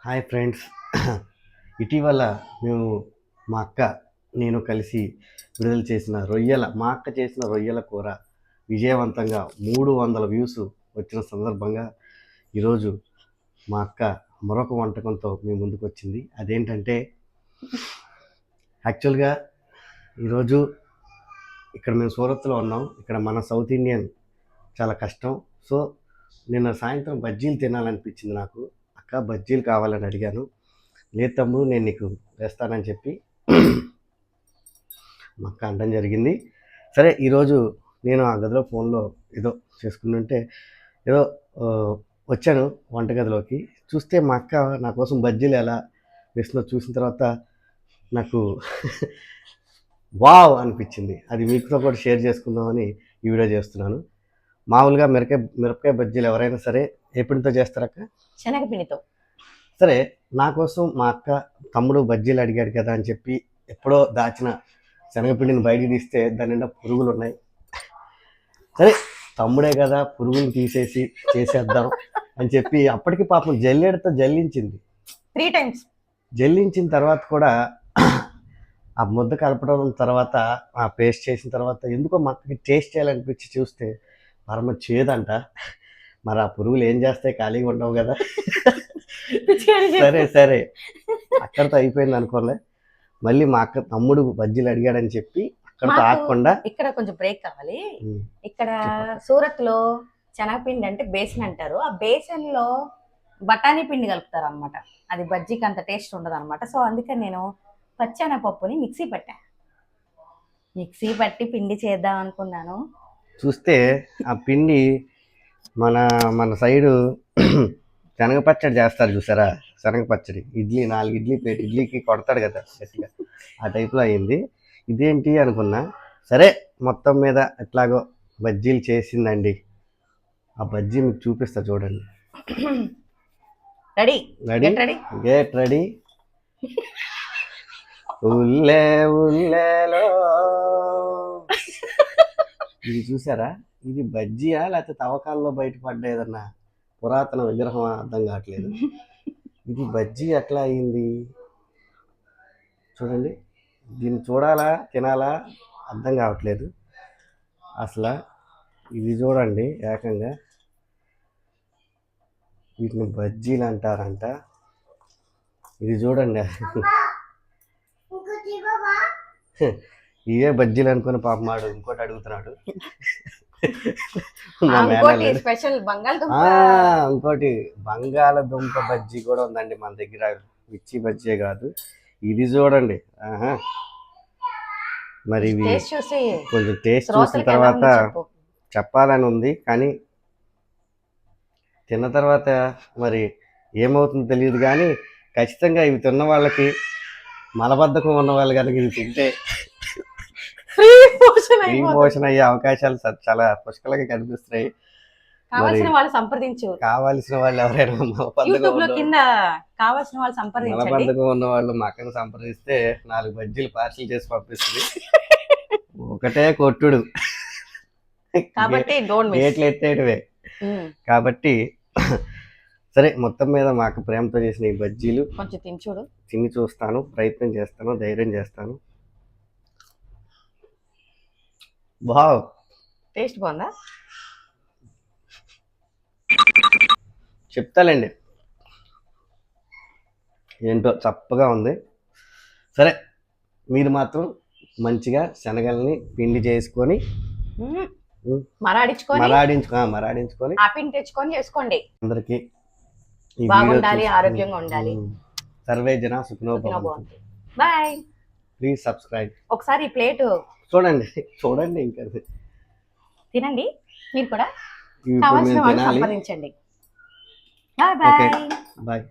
Hi friends. ఇటీవల మేము మా అక్క నేను కలిసి విడుదల చేసిన మా అక్క చేసిన రొయ్యల కూర విజయవంతంగా 300 వ్యూస్ వచ్చిన సందర్భంగా ఈరోజు మా అక్క మరొక వంటకంతో మీ ముందుకు వచ్చింది. అదేంటంటే యాక్చువల్గా ఈరోజు ఇక్కడ మేము సూరత్లో ఉన్నాం. ఇక్కడ మన సౌత్ ఇండియన్ చాలా కష్టం. సో నిన్న సాయంత్రం బజ్జీలు తినాలనిపించింది నాకు. అక్క బజ్జీలు కావాలని అడిగాను. లేదు తమ్ముడు నేను నీకు వేస్తానని చెప్పి మా అక్క అనడం జరిగింది. సరే ఈరోజు నేను ఆ గదిలో ఫోన్లో ఏదో చేసుకుంటుంటే ఏదో వచ్చాను వంటగదిలోకి. చూస్తే మా అక్క నా కోసం బజ్జీలు ఎలా వేస్తుందో చూసిన తర్వాత నాకు వావ్ అనిపించింది. అది మీతో కూడా షేర్ చేసుకుందామని ఈ వీడియో చేస్తున్నాను. మామూలుగా మిరపకాయ బజ్జీలు ఎవరైనా సరే ఏ పిండితో చేస్తారక్క? శనగపిండితో. సరే నా కోసం మా అక్క తమ్ముడు బజ్జీలు అడిగాడు కదా అని చెప్పి ఎప్పుడో దాచిన శనగపిండిని బయటికి తీస్తే దాని నిండా పురుగులు ఉన్నాయి. సరే తమ్ముడే కదా పురుగులు తీసేసి చేసేద్దాం అని చెప్పి అప్పటికి పాపం జల్లెడతో జల్లించింది 3 times. జల్లించిన తర్వాత కూడా ఆ ముద్ద కలపడం తర్వాత ఆ పేస్ట్ చేసిన తర్వాత ఎందుకో మా అక్కకి టేస్ట్ చేయాలనిపించి చూస్తే పరమ చేదంట. మరి ఆ పురుగులు ఏం చేస్తాయి, ఖాళీగా ఉండవు కదా. సరే సరే అక్కడితో అయిపోయింది అనుకోలే. మళ్ళీ మా అక్క తమ్ముడు బజ్జీలు అడిగాడని చెప్పి అక్కడితో ఆగకుండా ఇక్కడ కొంచెం బ్రేక్ కావాలి. ఇక్కడ సూరత్ లో శనగపిండి అంటే బేసన్ అంటారు. ఆ బేసన్ లో బఠానీ పిండి కలుపుతారు అనమాట. అది బజ్జీకి అంత టేస్ట్ ఉండదు అనమాట. సో అందుకని నేను పచ్చెనపప్పుని మిక్సీ పట్టి పిండి చేద్దాం అనుకున్నాను. చూస్తే ఆ పిండి మన సైడు శనగ పచ్చడి చేస్తారు చూసారా, శనగ పచ్చడి. 4 ఇడ్లీ ప్లేట్ ఇడ్లీకి కొడతాడు కదా గట్టిగా, ఆ టైప్లో అయింది. ఇదేంటి అనుకున్నా. సరే మొత్తం మీద ఎట్లాగో బజ్జీలు చేసిందండి. ఆ బజ్జీ మీకు చూపిస్తా చూడండి. Get ready. ఉల్లేలో ఇది చూసారా, ఇది బజ్జీయా లేకపోతే తవ్వకాల్లో బయటపడ్డ ఏదన్నా పురాతన విగ్రహం అర్థం కావట్లేదు. ఇది బజ్జీ ఎట్లా అయింది చూడండి. దీన్ని చూడాలా తినాలా అర్థం కావట్లేదు అసలు. ఇది చూడండి, ఏకంగా వీటిని బజ్జీలు అంటారంట. ఇది చూడండి, ఇవే బజ్జీలు అనుకుని పాప మాడు ఇంకోటి అడుగుతున్నాడు. ఇంకోటి బంగాళదుంప బజ్జీ కూడా ఉందండి మన దగ్గర. మిర్చి బజ్జీ కాదు, ఇది చూడండి. మరి ఇవి కొంచెం టేస్ట్ చూసిన తర్వాత చెప్పాలని ఉంది, కానీ తిన్న తర్వాత మరి ఏమవుతుందో తెలియదు. కానీ ఖచ్చితంగా ఇవి తిన్న వాళ్ళకి మలబద్ధకం ఉన్న వాళ్ళు కనుక ఇది తింటే ఫ్రీ పోషణ అయ్యే అవకాశాలు చాలా పుష్కలంగా కనిపిస్తున్నాయి. కావాల్సిన వాళ్ళు ఎవరైనా మలబద్ధకం ఉన్న వాళ్ళు మా అక్కను సంప్రదిస్తే 4 బజ్జీలు పార్సిల్ చేసి పంపిస్తుంది. ఒకటే కొట్టుడు, గేట్లు ఎత్తేటివే. కాబట్టి సరే మొత్తం మీద మా అక్క ప్రేమతో చేసిన ఈ బజ్జీలు కొంచెం తిని చూస్తాను, ప్రయత్నం చేస్తాను, ధైర్యం చేస్తాను. వావ్, టేస్ట్ బాగుందా చెప్తాలేండి. ఏంటో చప్పగా ఉంది. సరే మీరు మాత్రం మంచిగా శనగల్ని పిండి చేసుకొని మరాడించుకొని ఆ పిండి తెచ్చుకొని చేసుకోండి. అందరికి బాగుండాలి, ఆరోగ్యంగా ఉండాలి. సర్వే జన సుఖినో భవంతు. బాయ్. Please subscribe. ఒకసారి ఈ ప్లేట్ చూడండి ఇంకా తినండి. మీరు కూడా కావాల్సిన వాళ్ళు సంప్రదించండి. బాయ్.